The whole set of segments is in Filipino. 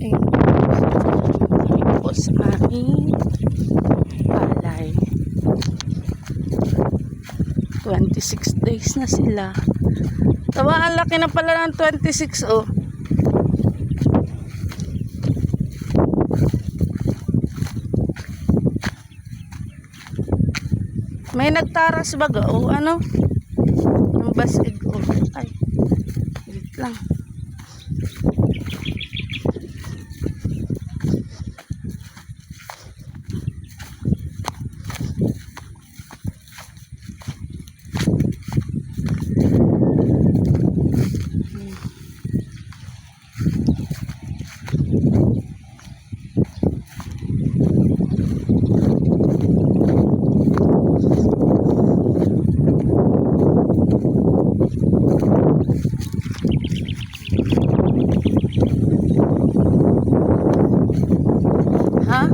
Ayun po sa aming palay. 26 days na sila. Tawa, ang laki na pala ng 26, oh. May nagtaras baga, oh, ano? Ang basig, oh. Ay, wait lang. Ha?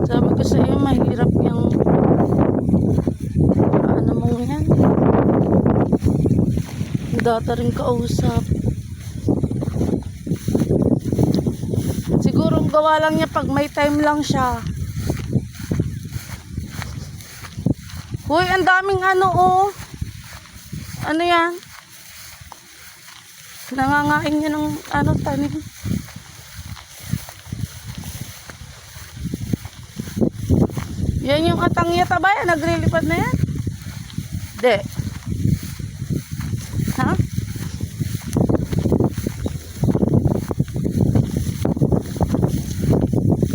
Sabi ko sa iyo, mahirap yung ano mo yan. Data rin kausap. Siguro gawa lang niya pag may time lang siya. Hoy, ang daming ano, oh. Ano yan? Nangangain niya ng ano, tanim. Yan yung atangya tabay, naglilipad na yan. De. Ha?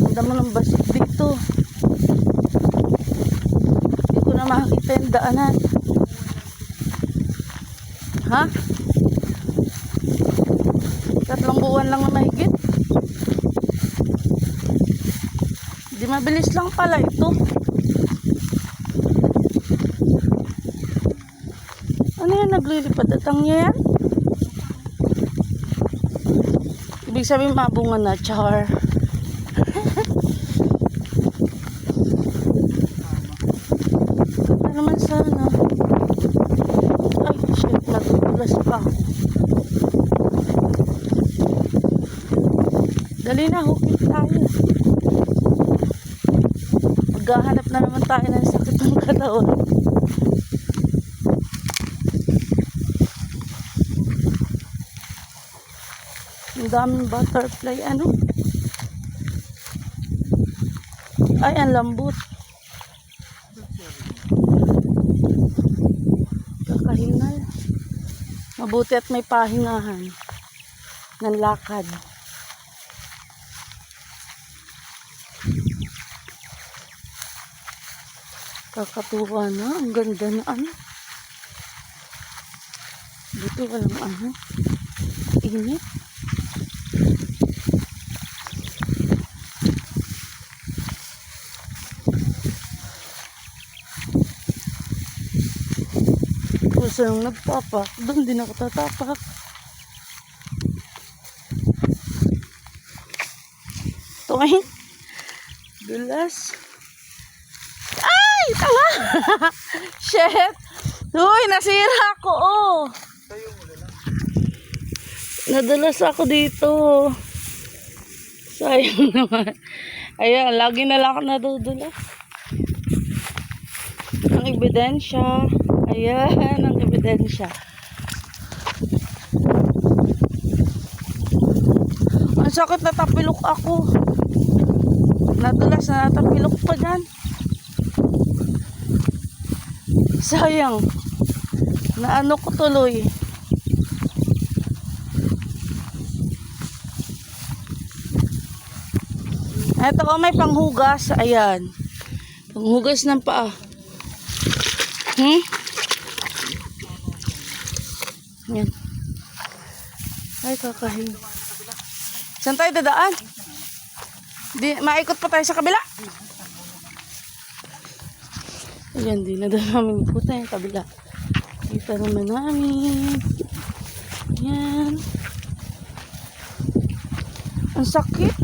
Ang dami ng basik dito. Hindi ko na makakita yung daanan. Ha? 3 buwan lang na mahigit. Di mabilis lang pala ito. Ano yan, naglilipad atang yan? Ibig sabihin mabunga na, char. Ano naman sana? Ay, shit, natutulas pa ako. Dali na, hukit tayo. Maghahanap na naman tayo ng sakit ng katawan. Ang daming butterfly, ano? Ay, ang lambot. Kakahingal. Mabuti at may pahingahan ng lakad. Kakatuwa na. Ang ganda na, ano? Buti walang ano. Init. Gusto nang nagpapak. Doon din ako tatapak. Tuwing. Dulas. Ay! Tawa! Shit! Uy, nasira ako, oh! Nadulas ako dito. Sayang naman. Ayan, lagi na lang ako nadudulas. Ang ebidensya. Ayan, ang ebidensya. Ang sakit, natapilok ako. Nadulas na natapilok pa dyan. Sayang. Naano ko tuloy. Ito ko, may panghugas. Ayan. Panghugas ng paa. Ayan. Ay, kakahin. Saan tayo dadaan? Maikot pa tayo sa kabila. Ayan, di na namin puta yung kabila. Kita naman namin. Ayan. Ang sakit.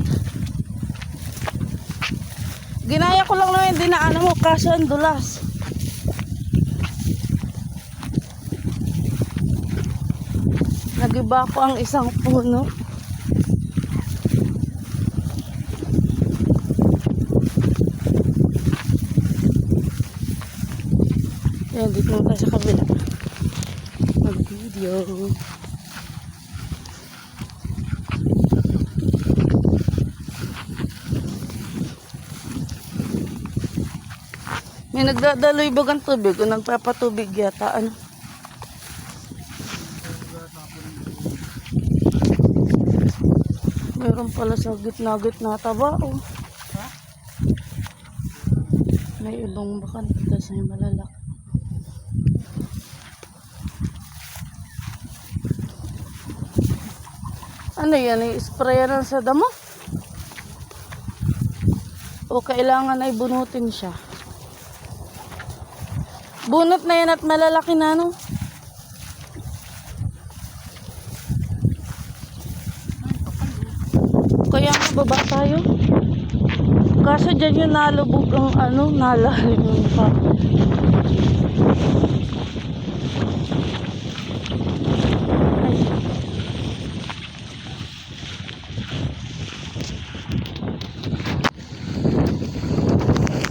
Ginaya ko lang naman yung dinaanan mo kaso ang dulas. Nagiba ko ang isang puno. Ayan, dito naman tayo sa kabila. Mag-video. May nagdadaloy bagang tubig o nagpapatubig yata. Ano? Meron pala sa gitna-gitna taba. Oh. May ibang bakan. Tapos may malalak. Ano yan? I-sprayan sa damo? O kailangan ay bunutin siya? Bunot na yan at malalaki na, no? Kaya nga baba tayo. Kaso dyan yung nalubog ang ano, nalalim yung pa.